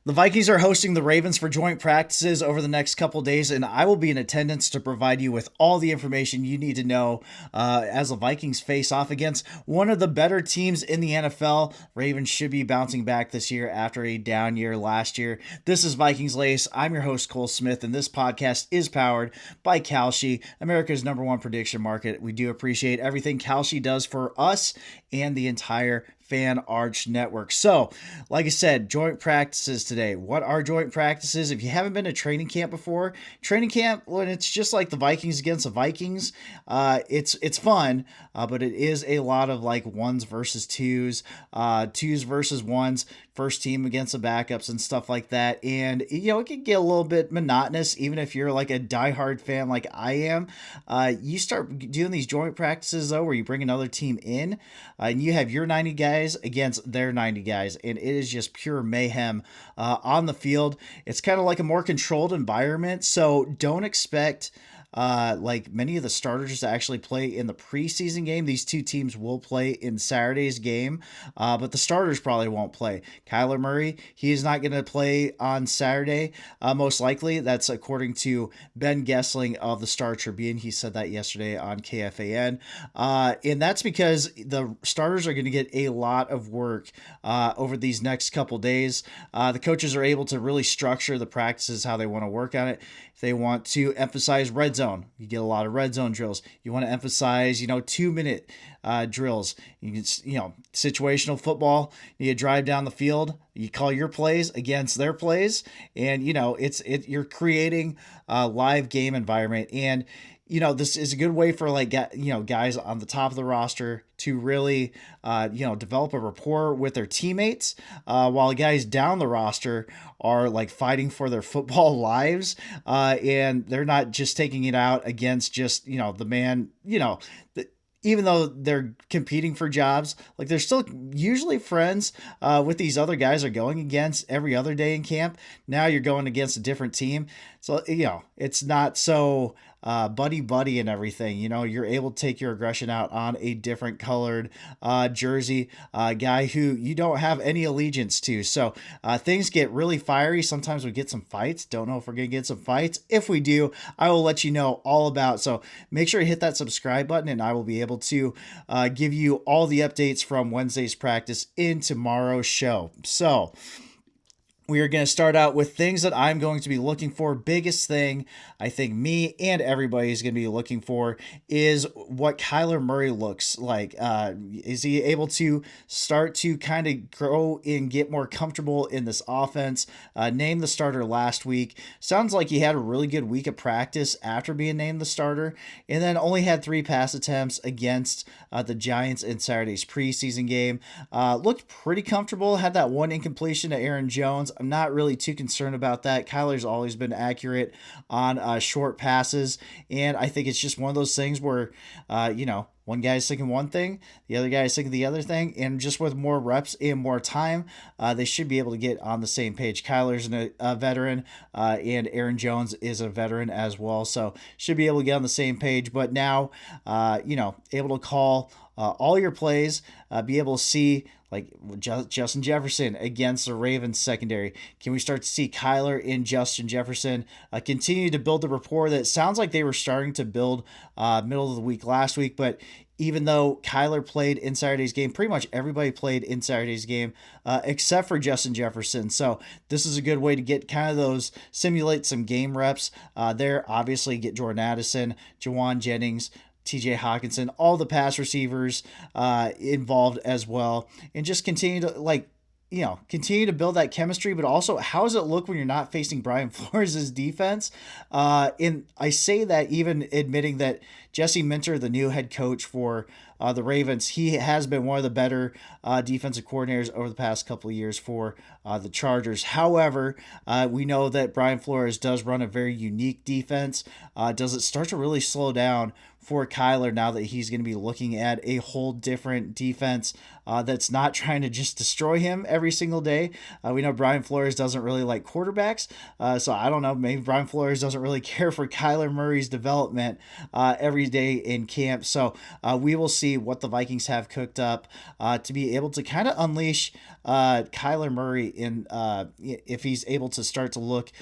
The Vikings are hosting the Ravens for joint practices over the next couple days, and I will be in attendance to provide you with all the information you need to know as the Vikings face off against one of the better teams in the NFL. Ravens should be bouncing back this year after a down year last year. This is Vikings Latest. I'm your host, Cole Smith, and this podcast is powered by Kalshi, America's #1 prediction market. We do appreciate everything Kalshi does for us and the entire Fan Arch Network. So, like I said, joint practices today. What are joint practices? If you haven't been to training camp before, training camp, when it's just like the Vikings against the Vikings, it's fun, but it is a lot of like ones versus twos, twos versus ones, first team against the backups and stuff like that. And it can get a little bit monotonous, even if you're like a diehard fan like I am. You start doing these joint practices though, where you bring another team in, and you have your 90 guys against their 90 guys, and it is just pure mayhem on the field. It's kind of like a more controlled environment, so don't expect like many of the starters to actually play in the preseason game. These two teams will play in Saturday's game, but the starters probably won't play. Kyler Murray, he is not going to play on Saturday, most likely. That's according to Ben Gessling of the Star Tribune. He said that yesterday on KFAN. And that's because the starters are going to get a lot of work over these next couple days. The coaches are able to really structure the practices how they want to work on it. If they want to emphasize red zone, you get a lot of red zone drills. You want to emphasize, 2-minute drills. You can, situational football. You drive down the field. You call your plays against their plays, and you're creating a live game environment. And this is a good way for guys on the top of the roster to really, develop a rapport with their teammates, while guys down the roster are like fighting for their football lives, and they're not just taking it out against just the man, even though they're competing for jobs, like they're still usually friends with these other guys are going against every other day in camp. Now you're going against a different team. So, it's not so buddy and everything. You're able to take your aggression out on a different colored jersey, guy who you don't have any allegiance to. So things get really fiery. Sometimes we get some fights. Don't know if we're going to get some fights. If we do, I will let you know all about. So make sure to hit that subscribe button, and I will be able to give you all the updates from Wednesday's practice in tomorrow's show. So we are going to start out with things that I'm going to be looking for. Biggest thing I think me and everybody is going to be looking for is what Kyler Murray looks like. Is he able to start to kind of grow and get more comfortable in this offense? Named the starter last week. Sounds like he had a really good week of practice after being named the starter, and then only had 3 pass attempts against the Giants in Saturday's preseason game. Looked pretty comfortable. Had that one incompletion to Aaron Jones. I'm not really too concerned about that. Kyler's always been accurate on short passes, and I think it's just one of those things where, one guy's thinking one thing, the other guy is thinking the other thing, and just with more reps and more time, they should be able to get on the same page. Kyler's a veteran, and Aaron Jones is a veteran as well, so should be able to get on the same page. But now, able to call all your plays, be able to see like Justin Jefferson against the Ravens secondary. Can we start to see Kyler and Justin Jefferson continue to build the rapport that sounds like they were starting to build middle of the week last week? But even though Kyler played in Saturday's game, pretty much everybody played in Saturday's game except for Justin Jefferson. So this is a good way to get kind of those, simulate some game reps there. Obviously, get Jordan Addison, Jawan Jennings, TJ Hawkinson, all the pass receivers involved as well, and just continue to continue to build that chemistry. But also, how does it look when you're not facing Brian Flores' defense? And I say that even admitting that Jesse Minter, the new head coach for the Ravens, he has been one of the better defensive coordinators over the past couple of years for the Chargers. However, we know that Brian Flores does run a very unique defense. Does it start to really slow down for Kyler now that he's going to be looking at a whole different defense that's not trying to just destroy him every single day. We know Brian Flores doesn't really like quarterbacks, so I don't know. Maybe Brian Flores doesn't really care for Kyler Murray's development every day in camp. So we will see what the Vikings have cooked up to be able to kind of unleash Kyler Murray in if he's able to start to look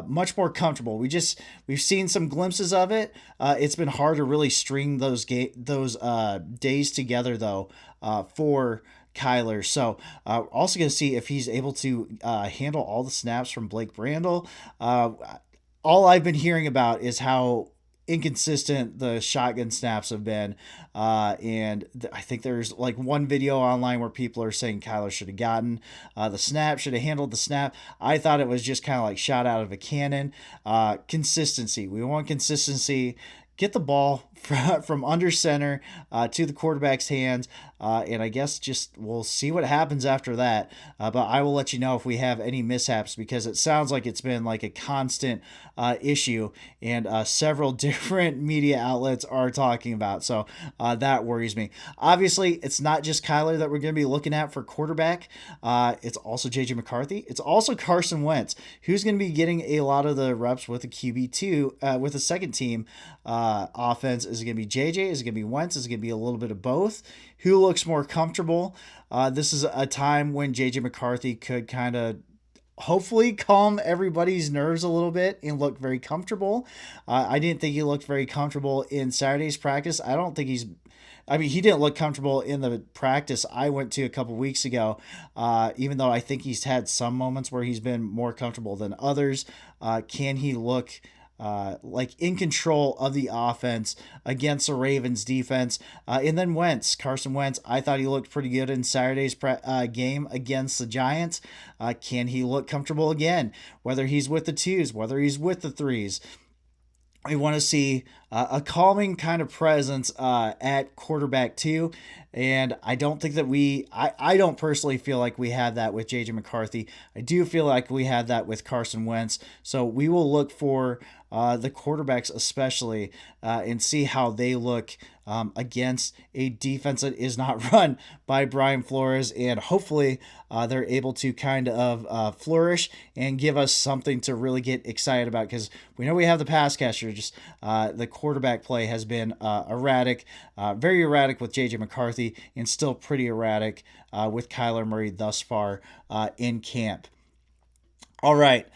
much more comfortable. We've seen some glimpses of it. It's been hard to really string those days together though for Kyler. So also going to see if he's able to handle all the snaps from Blake Brandel. All I've been hearing about is how inconsistent the shotgun snaps have been. I think there's like one video online where people are saying Kyler should have gotten the snap, should have handled the snap. I thought it was just kind of like shot out of a cannon. Consistency. We want consistency. Get the ball from under center to the quarterback's hands. And I guess just we'll see what happens after that. But I will let you know if we have any mishaps because it sounds like it's been like a constant issue and several different media outlets are talking about. So that worries me. Obviously, it's not just Kyler that we're going to be looking at for quarterback. It's also J.J. McCarthy. It's also Carson Wentz, who's going to be getting a lot of the reps with the QB2, with the second team offense. Is it going to be JJ? Is it going to be Wentz? Is it going to be a little bit of both? Who looks more comfortable? This is a time when JJ McCarthy could kind of hopefully calm everybody's nerves a little bit and look very comfortable. I didn't think he looked very comfortable in Saturday's practice. He didn't look comfortable in the practice I went to a couple weeks ago, even though I think he's had some moments where he's been more comfortable than others. Can he look like in control of the offense against the Ravens defense? And then Carson Wentz, I thought he looked pretty good in Saturday's game against the Giants. Can he look comfortable again? Whether he's with the twos, whether he's with the threes. We want to see a calming kind of presence at quarterback too. And I don't think that I don't personally feel like we have that with J.J. McCarthy. I do feel like we have that with Carson Wentz. So we will look for the quarterbacks especially and see how they look against a defense that is not run by Brian Flores. And hopefully they're able to kind of flourish and give us something to really get excited about because we know we have the pass catcher. Just the quarterback play has been erratic, very erratic with J.J. McCarthy and still pretty erratic with Kyler Murray thus far in camp. All right.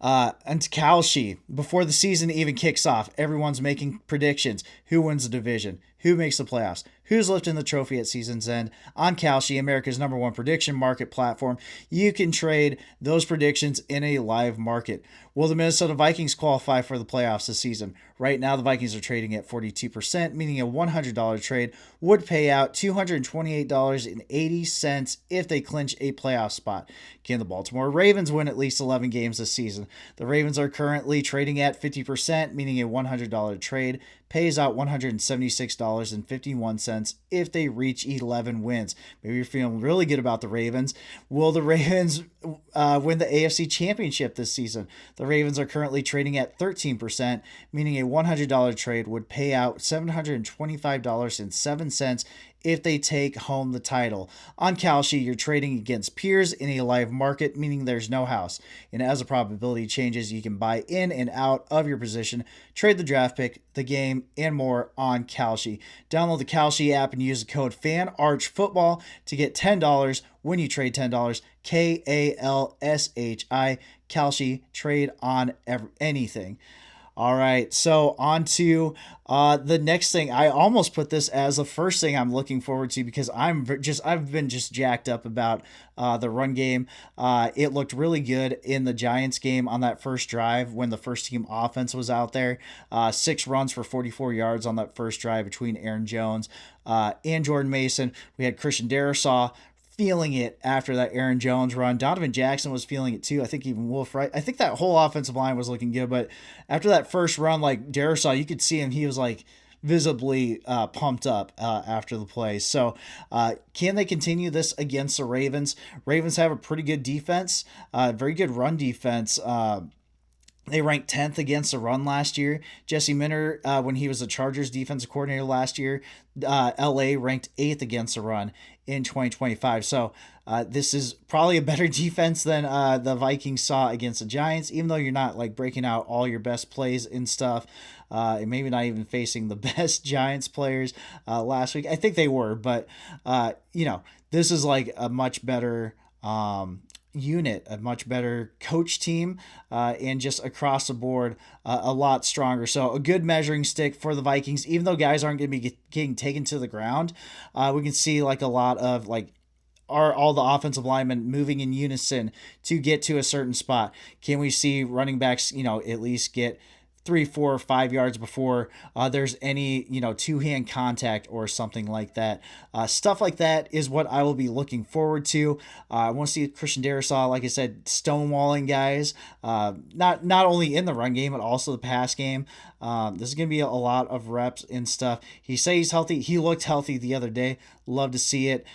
And to Kalshi, before the season even kicks off, everyone's making predictions. Who wins the division? Who makes the playoffs? Who's lifting the trophy at season's end? On Kalshi, America's #1 prediction market platform, you can trade those predictions in a live market. Will the Minnesota Vikings qualify for the playoffs this season? Right now, the Vikings are trading at 42%, meaning a $100 trade would pay out $228.80 if they clinch a playoff spot. Can the Baltimore Ravens win at least 11 games this season? The Ravens are currently trading at 50%, meaning a $100 trade pays out $176.51 if they reach 11 wins. Maybe you're feeling really good about the Ravens. Will the Ravens win the AFC Championship this season? The Ravens are currently trading at 13%, meaning a $100 trade would pay out $725.07 if they take home the title. On Kalshi, you're trading against peers in a live market, meaning there's no house. And as the probability changes, you can buy in and out of your position, trade the draft pick, the game, and more on Kalshi. Download the Kalshi app and use the code FANARCHFOOTBALL to get $10 when you trade $10. KALSHI. Kalshi, trade on anything. All right, so on to the next thing. I almost put this as the first thing I'm looking forward to because I've been just jacked up about the run game. It looked really good in the Giants game on that first drive when the first team offense was out there. 6 runs for 44 yards on that first drive between Aaron Jones and Jordan Mason. We had Christian Darrisaw feeling it after that Aaron Jones run. Donovan Jackson was feeling it too. I think even Wolf, right? I think that whole offensive line was looking good, but after that first run, like Darrisaw, you could see him. He was like visibly pumped up after the play. So can they continue this against the Ravens? Ravens have a pretty good defense, very good run defense. They ranked 10th against the run last year. Jesse Minter, when he was the Chargers defensive coordinator last year, LA ranked 8th against the run in 2025. So this is probably a better defense than the Vikings saw against the Giants, even though you're not like breaking out all your best plays and stuff. And maybe not even facing the best Giants players last week. I think they were, but this is like a much better unit, a much better coach team, and just across the board, a lot stronger. So a good measuring stick for the Vikings, even though guys aren't going to be getting taken to the ground. We can see like a lot of like are all the offensive linemen moving in unison to get to a certain spot? Can we see running backs, at least get 3, 4, 5 yards before there's any two-hand contact or something like that? Stuff like that is what I will be looking forward to. I want to see Christian Darrisaw, like I said, stonewalling guys, not only in the run game but also the pass game. This is going to be a lot of reps and stuff. He says he's healthy. He looked healthy the other day. Love to see it.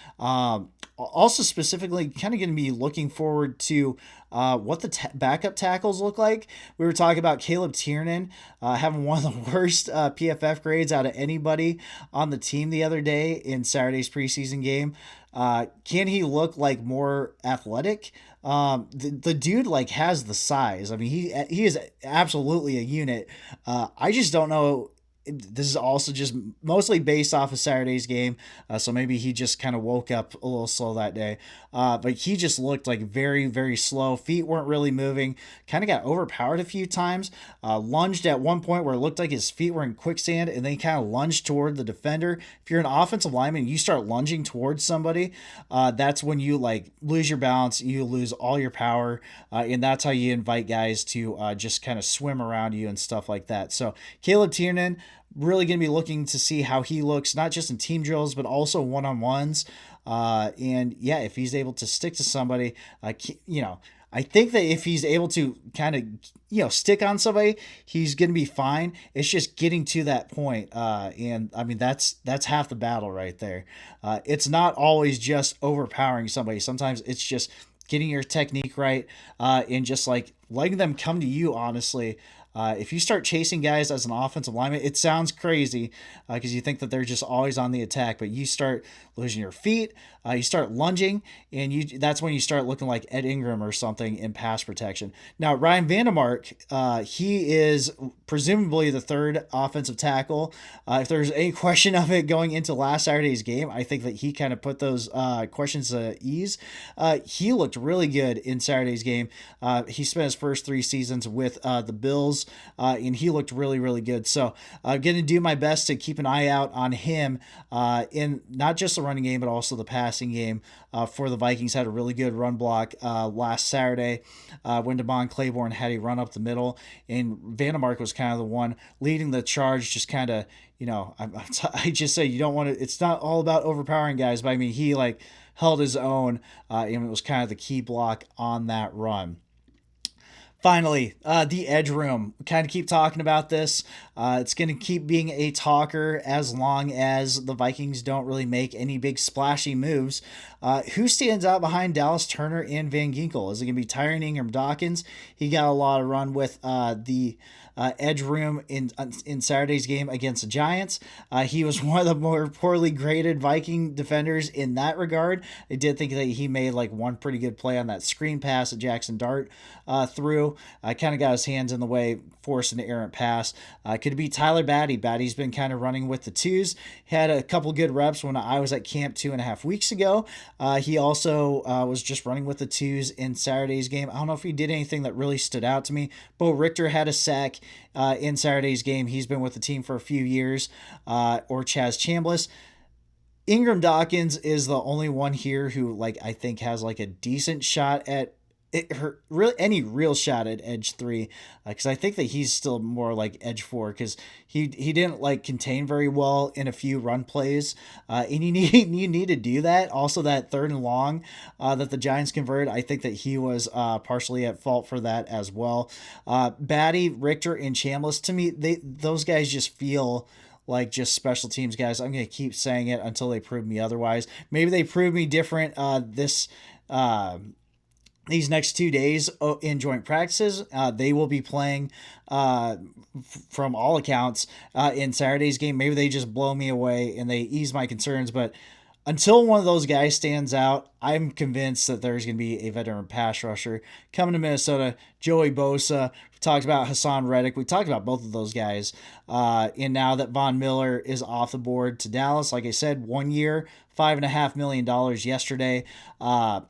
Also, specifically, kind of going to be looking forward to what the backup tackles look like. We were talking about Caleb Tiernan having one of the worst PFF grades out of anybody on the team the other day in Saturday's preseason game. Can he look like more athletic? The dude like has the size. I mean, he is absolutely a unit. I just don't know. This is also just mostly based off of Saturday's game, so maybe he just kind of woke up a little slow that day. But he just looked like very, very slow. Feet weren't really moving. Kind of got overpowered a few times. Lunged at one point where it looked like his feet were in quicksand, and then kind of lunged toward the defender. If you're an offensive lineman, you start lunging towards somebody. That's when you like lose your balance. You lose all your power, and that's how you invite guys to just kind of swim around you and stuff like that. So Caleb Tiernan, really going to be looking to see how he looks, not just in team drills, but also one-on-ones. And yeah, if he's able to stick to somebody, I think that if he's able to kind of, stick on somebody, he's going to be fine. It's just getting to that point. And I mean, that's half the battle right there. It's not always just overpowering somebody. Sometimes it's just getting your technique right, and just like letting them come to you, honestly. If you start chasing guys as an offensive lineman, it sounds crazy because you think that they're just always on the attack, but you start losing your feet, you start lunging, and that's when you start looking like Ed Ingram or something in pass protection. Now, Ryan Vandemark, he is presumably the third offensive tackle. If there's any question of it going into last Saturday's game, I think that he kind of put those questions at ease. He looked really good in Saturday's game. He spent his first 3 seasons with the Bills, and he looked really, really good. So I'm going to do my best to keep an eye out on him in not just the running game, but also the passing game for the Vikings. Had a really good run block last Saturday when Devon Claiborne had a run up the middle, and Vandemark was kind of the one leading the charge, just kind of, I just say you don't want to, it's not all about overpowering guys, but I mean, he like held his own, and it was kind of the key block on that run. Finally, the edge room. Kind of keep talking about this. It's going to keep being a talker as long as the Vikings don't really make any big splashy moves. Who stands out behind Dallas Turner and Van Ginkel? Is it going to be Tyron Ingram Dawkins? He got a lot of run with the edge room in Saturday's game against the Giants. He was one of the more poorly graded Viking defenders in that regard. I did think that he made like one pretty good play on that screen pass that Jackson Dart threw. Kind of got his hands in the way, forced an errant pass. Could it be Tyler Batty? Batty's been kind of running with the twos. Had a couple good reps when I was at camp 2.5 weeks ago. He also was just running with the twos in Saturday's game. I don't know if he did anything that really stood out to me. Bo Richter had a sack in Saturday's game. He's been with the team for a few years. Or Chaz Chambliss. Ingram Dawkins is the only one here who, like, I think has like a decent shot at any real shot at edge 3, because I think that he's still more like edge 4, because he didn't like contain very well in a few run plays, and you need to do that. Also, that 3rd and long that the Giants converted, I think that he was partially at fault for that as well. Batty, Richter, and Chambliss, to me, those guys just feel like just special teams guys. I'm going to keep saying it until they prove me otherwise. Maybe they prove me different this these next 2 days in joint practices. They will be playing, from all accounts, in Saturday's game. Maybe they just blow me away and they ease my concerns, but until one of those guys stands out, I'm convinced that there's going to be a veteran pass rusher coming to Minnesota. Joey Bosa. We talked about Hassan Reddick. We talked about both of those guys. And now that Von Miller is off the board to Dallas, like I said, 1 year, $5.5 million yesterday. I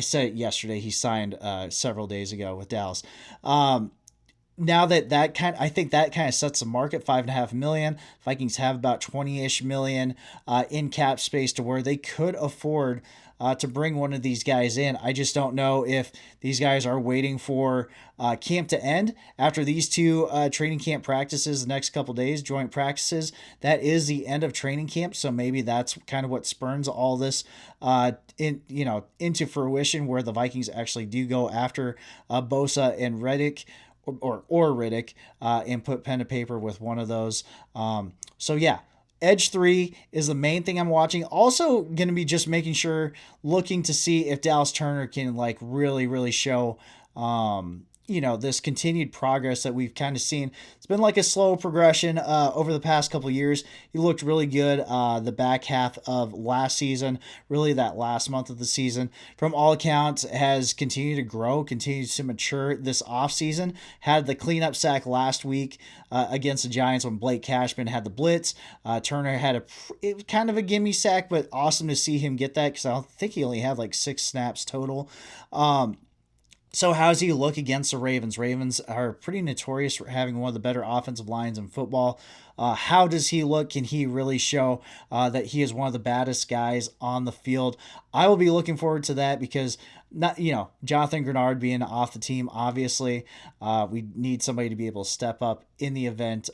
said it yesterday. He signed several days ago with Dallas. Now I think that kind of sets the market. 5.5 million. Vikings have about 20-ish million in cap space to where they could afford to bring one of these guys in. I just don't know if these guys are waiting for camp to end after these two training camp practices the next couple days, joint practices. That is the end of training camp, so maybe that's kind of what spurns all this into fruition, where the Vikings actually do go after Bosa and Reddick, or Riddick, and put pen to paper with one of those. So yeah, Edge 3 is the main thing I'm watching. Also going to be just making sure, looking to see if Dallas Turner can like really, really show, this continued progress that we've kind of seen. It's been like a slow progression over the past couple of years. He looked really good the back half of last season, really that last month of the season. From all accounts, has continued to grow, continues to mature this offseason. Had the cleanup sack last week against the Giants when Blake Cashman had the blitz. Turner had kind of a gimme sack, but awesome to see him get that because I think he only had like 6 snaps total. So how does he look against the Ravens? Ravens are pretty notorious for having one of the better offensive lines in football. How does he look? Can he really show that he is one of the baddest guys on the field? I will be looking forward to that because not Jonathan Grenard being off the team, obviously, we need somebody to be able to step up in the event.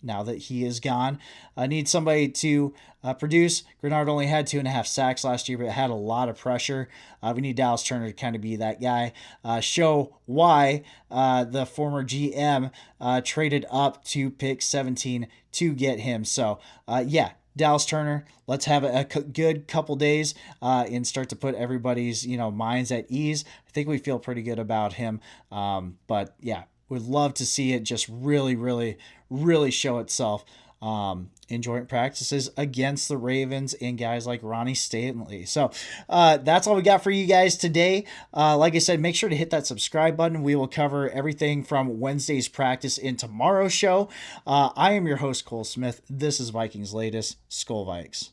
Now that he is gone, I need somebody to produce. Grenard only had 2.5 sacks last year, but had a lot of pressure. We need Dallas Turner to kind of be that guy. Show why the former GM traded up to pick 17 to get him. So, yeah. Dallas Turner, let's have a good couple days and start to put everybody's minds at ease. I think we feel pretty good about him. But yeah, would love to see it just really, really, really show itself in joint practices against the Ravens and guys like Ronnie Stanley. So that's all we got for you guys today. Like I said, make sure to hit that subscribe button. We will cover everything from Wednesday's practice in tomorrow's show. I am your host, Cole Smith. This is Vikings Latest. Skol Vikes.